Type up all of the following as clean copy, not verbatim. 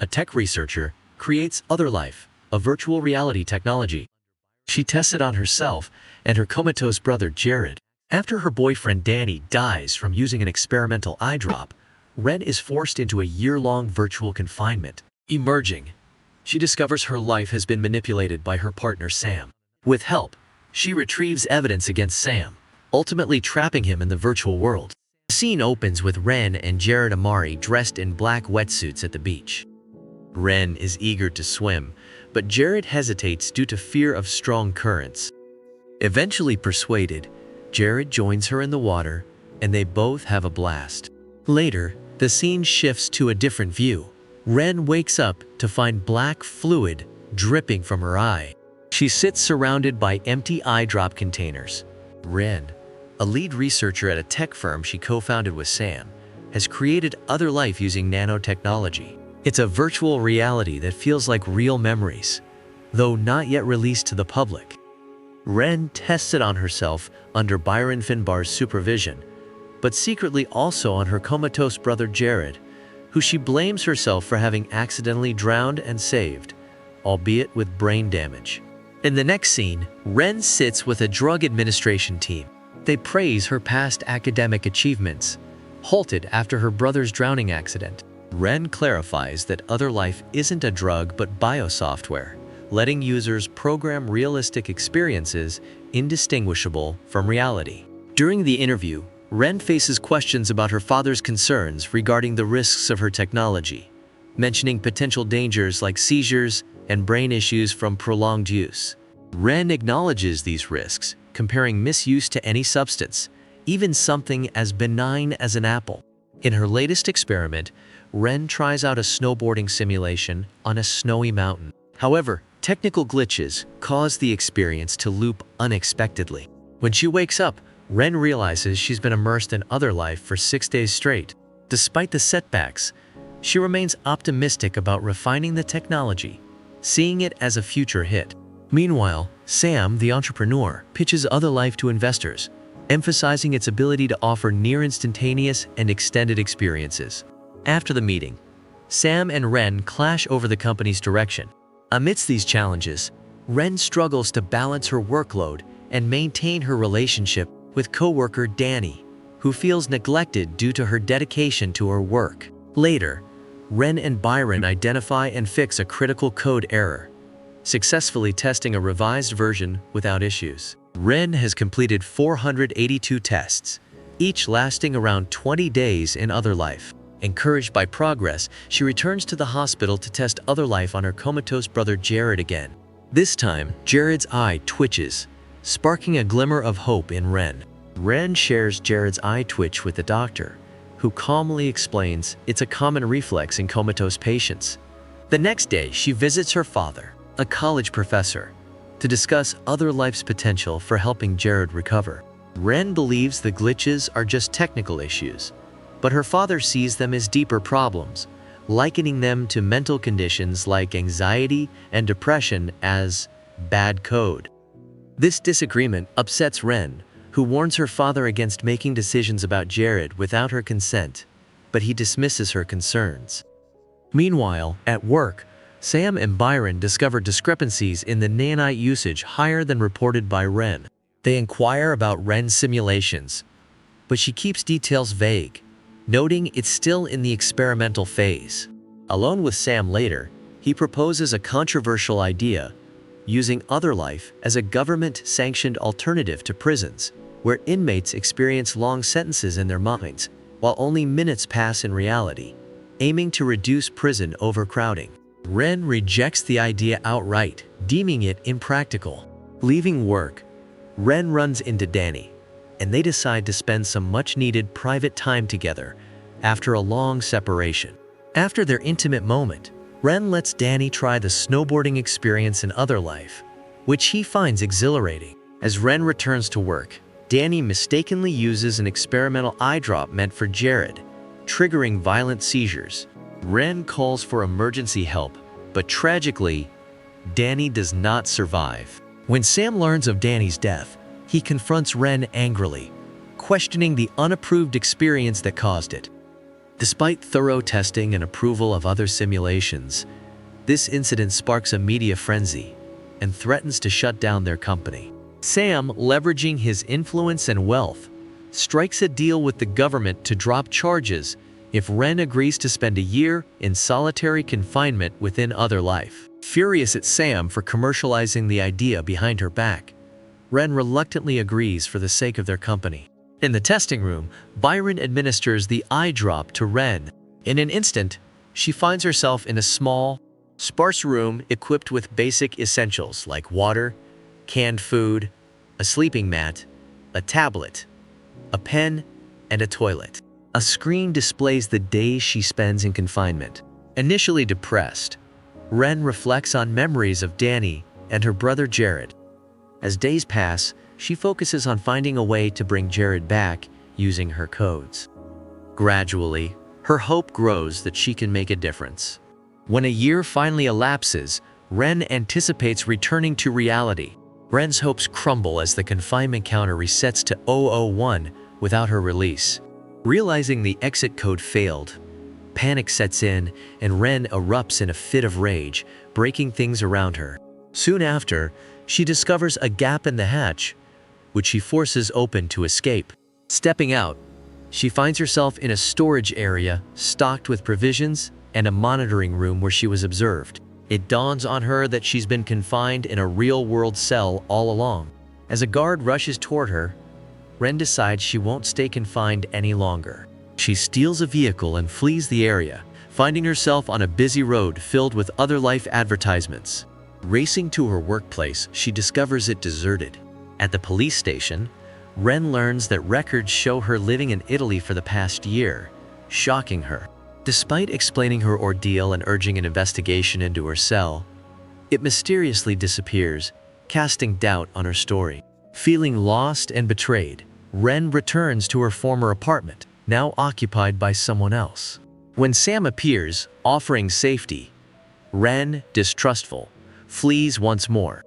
a tech researcher, creates OtherLife, a virtual reality technology. She tests it on herself and her comatose brother Jared. After her boyfriend Danny dies from using an experimental eye drop, Ren is forced into a year-long virtual confinement. Emerging, she discovers her life has been manipulated by her partner Sam. With help, she retrieves evidence against Sam, ultimately trapping him in the virtual world. The scene opens with Ren and Jared Amari dressed in black wetsuits at the beach. Ren is eager to swim, but Jared hesitates due to fear of strong currents. Eventually persuaded, Jared joins her in the water, and they both have a blast. Later, the scene shifts to a different view. Ren wakes up to find black fluid dripping from her eye. She sits surrounded by empty eye drop containers. Ren, a lead researcher at a tech firm she co-founded with Sam, has created OtherLife using nanotechnology. It's a virtual reality that feels like real memories, though not yet released to the public. Ren tests it on herself under Byron Finbar's supervision, but secretly also on her comatose brother Jared, who she blames herself for having accidentally drowned and saved, albeit with brain damage. In the next scene, Ren sits with a drug administration team. They praise her past academic achievements, halted after her brother's drowning accident. Ren clarifies that OtherLife isn't a drug but biosoftware, letting users program realistic experiences indistinguishable from reality. During the interview, Ren faces questions about her father's concerns regarding the risks of her technology, mentioning potential dangers like seizures and brain issues from prolonged use. Ren acknowledges these risks, comparing misuse to any substance, even something as benign as an apple. In her latest experiment, Ren tries out a snowboarding simulation on a snowy mountain. However, technical glitches cause the experience to loop unexpectedly. When she wakes up, Ren realizes she's been immersed in OtherLife for 6 days straight. Despite the setbacks, she remains optimistic about refining the technology, seeing it as a future hit. Meanwhile, Sam, the entrepreneur, pitches OtherLife to investors, emphasizing its ability to offer near-instantaneous and extended experiences. After the meeting, Sam and Ren clash over the company's direction. Amidst these challenges, Ren struggles to balance her workload and maintain her relationship with coworker Danny, who feels neglected due to her dedication to her work. Later, Ren and Byron identify and fix a critical code error, successfully testing a revised version without issues. Ren has completed 482 tests, each lasting around 20 days in OtherLife. Encouraged by progress, she returns to the hospital to test OtherLife on her comatose brother Jared again. This time, Jared's eye twitches, sparking a glimmer of hope in Ren. Ren shares Jared's eye twitch with the doctor, who calmly explains it's a common reflex in comatose patients. The next day, she visits her father, a college professor, to discuss OtherLife's potential for helping Jared recover. Ren believes the glitches are just technical issues, but her father sees them as deeper problems, likening them to mental conditions like anxiety and depression as bad code. This disagreement upsets Ren, who warns her father against making decisions about Jared without her consent, but he dismisses her concerns. Meanwhile, at work, Sam and Byron discover discrepancies in the nanite usage higher than reported by Ren. They inquire about Ren's simulations, but she keeps details vague, noting it's still in the experimental phase. Alone with Sam later, he proposes a controversial idea, using OtherLife as a government-sanctioned alternative to prisons, where inmates experience long sentences in their minds, while only minutes pass in reality, aiming to reduce prison overcrowding. Ren rejects the idea outright, deeming it impractical. Leaving work, Ren runs into Danny, and they decide to spend some much-needed private time together after a long separation. After their intimate moment, Ren lets Danny try the snowboarding experience in OtherLife, which he finds exhilarating. As Ren returns to work, Danny mistakenly uses an experimental eye drop meant for Jared, triggering violent seizures. Ren calls for emergency help, but tragically, Danny does not survive. When Sam learns of Danny's death, he confronts Ren angrily, questioning the unapproved experience that caused it. Despite thorough testing and approval of other simulations, this incident sparks a media frenzy and threatens to shut down their company. Sam, leveraging his influence and wealth, strikes a deal with the government to drop charges if Ren agrees to spend a year in solitary confinement within OtherLife. Furious at Sam for commercializing the idea behind her back, Ren reluctantly agrees for the sake of their company. In the testing room, Byron administers the eye drop to Ren. In an instant, she finds herself in a small, sparse room equipped with basic essentials like water, canned food, a sleeping mat, a tablet, a pen, and a toilet. A screen displays the days she spends in confinement. Initially depressed, Ren reflects on memories of Danny and her brother Jared. As days pass, she focuses on finding a way to bring Jared back using her codes. Gradually, her hope grows that she can make a difference. When a year finally elapses, Ren anticipates returning to reality. Ren's hopes crumble as the confinement counter resets to 001 without her release. Realizing the exit code failed, panic sets in and Ren erupts in a fit of rage, breaking things around her. Soon after, she discovers a gap in the hatch, which she forces open to escape. Stepping out, she finds herself in a storage area stocked with provisions and a monitoring room where she was observed. It dawns on her that she's been confined in a real-world cell all along. As a guard rushes toward her, Ren decides she won't stay confined any longer. She steals a vehicle and flees the area, finding herself on a busy road filled with OtherLife advertisements. Racing to her workplace, she discovers it deserted. At the police station, Ren learns that records show her living in Italy for the past year, shocking her. Despite explaining her ordeal and urging an investigation into her cell, it mysteriously disappears, casting doubt on her story. Feeling lost and betrayed, Ren returns to her former apartment, now occupied by someone else. When Sam appears, offering safety, Ren, distrustful, flees once more.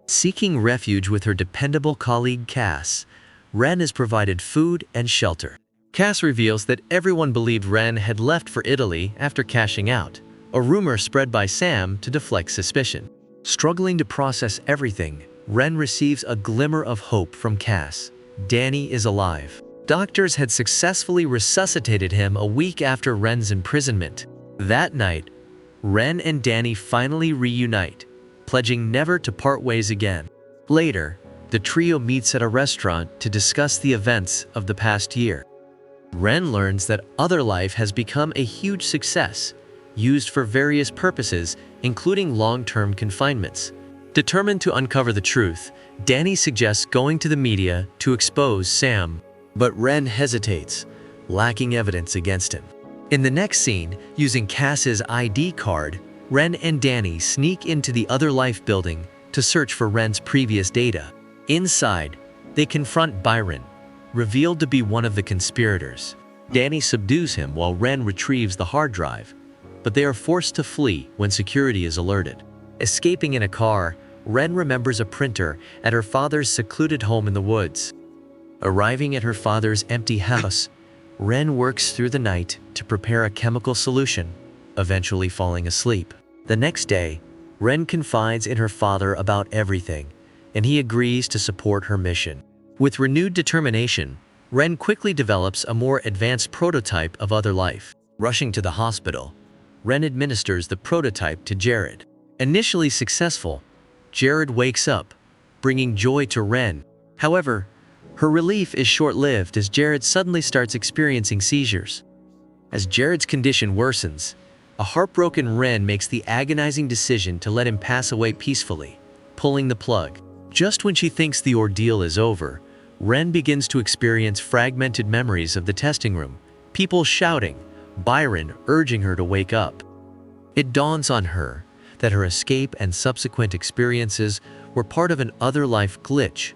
Seeking refuge with her dependable colleague Cass, Ren is provided food and shelter. Cass reveals that everyone believed Ren had left for Italy after cashing out, a rumor spread by Sam to deflect suspicion. Struggling to process everything, Ren receives a glimmer of hope from Cass. Danny is alive. Doctors had successfully resuscitated him a week after Ren's imprisonment. That night, Ren and Danny finally reunite, pledging never to part ways again. Later, the trio meets at a restaurant to discuss the events of the past year. Ren learns that OtherLife has become a huge success, used for various purposes, including long-term confinements. Determined to uncover the truth, Danny suggests going to the media to expose Sam, but Ren hesitates, lacking evidence against him. In the next scene, using Cass's ID card, Ren and Danny sneak into the OtherLife building to search for Ren's previous data. Inside, they confront Byron, revealed to be one of the conspirators. Danny subdues him while Ren retrieves the hard drive, but they are forced to flee when security is alerted. Escaping in a car, Ren remembers a printer at her father's secluded home in the woods. Arriving at her father's empty house, Ren works through the night to prepare a chemical solution, eventually falling asleep. The next day, Ren confides in her father about everything, and he agrees to support her mission. With renewed determination, Ren quickly develops a more advanced prototype of OtherLife. Rushing to the hospital, Ren administers the prototype to Jared. Initially successful, Jared wakes up, bringing joy to Ren. However, her relief is short-lived as Jared suddenly starts experiencing seizures. As Jared's condition worsens, a heartbroken Ren makes the agonizing decision to let him pass away peacefully, pulling the plug. Just when she thinks the ordeal is over, Ren begins to experience fragmented memories of the testing room, people shouting, Byron urging her to wake up. It dawns on her that her escape and subsequent experiences were part of an OtherLife glitch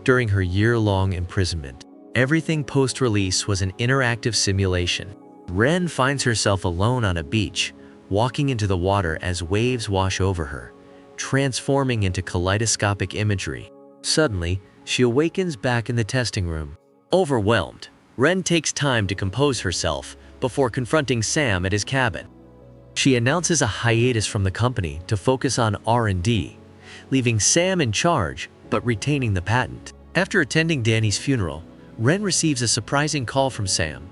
during her year-long imprisonment. Everything post-release was an interactive simulation. Ren finds herself alone on a beach, walking into the water as waves wash over her, transforming into kaleidoscopic imagery. Suddenly, she awakens back in the testing room. Overwhelmed, Ren takes time to compose herself, before confronting Sam at his cabin. She announces a hiatus from the company to focus on R&D, leaving Sam in charge but retaining the patent. After attending Danny's funeral, Ren receives a surprising call from Sam,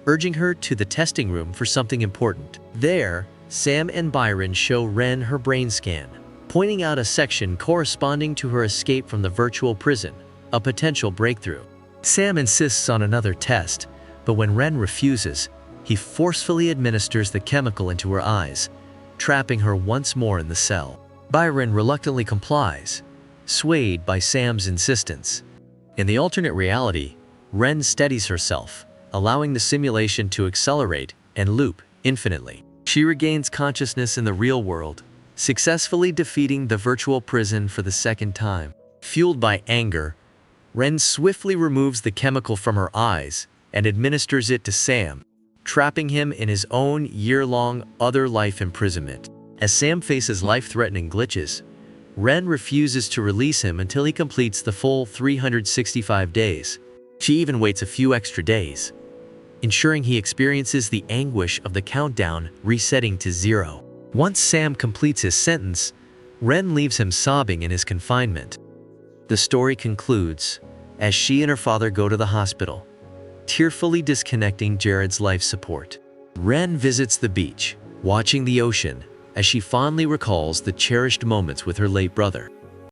urging her to the testing room for something important. There, Sam and Byron show Ren her brain scan, pointing out a section corresponding to her escape from the virtual prison, a potential breakthrough. Sam insists on another test, but when Ren refuses, he forcefully administers the chemical into her eyes, trapping her once more in the cell. Byron reluctantly complies, swayed by Sam's insistence. In the alternate reality, Ren steadies herself, allowing the simulation to accelerate and loop infinitely. She regains consciousness in the real world, successfully defeating the virtual prison for the second time. Fueled by anger, Ren swiftly removes the chemical from her eyes and administers it to Sam, trapping him in his own year-long OtherLife imprisonment. As Sam faces life-threatening glitches, Ren refuses to release him until he completes the full 365 days. She even waits a few extra days, ensuring he experiences the anguish of the countdown resetting to 0. Once Sam completes his sentence, Ren leaves him sobbing in his confinement. The story concludes as she and her father go to the hospital, tearfully disconnecting Jared's life support. Ren visits the beach, watching the ocean as she fondly recalls the cherished moments with her late brother.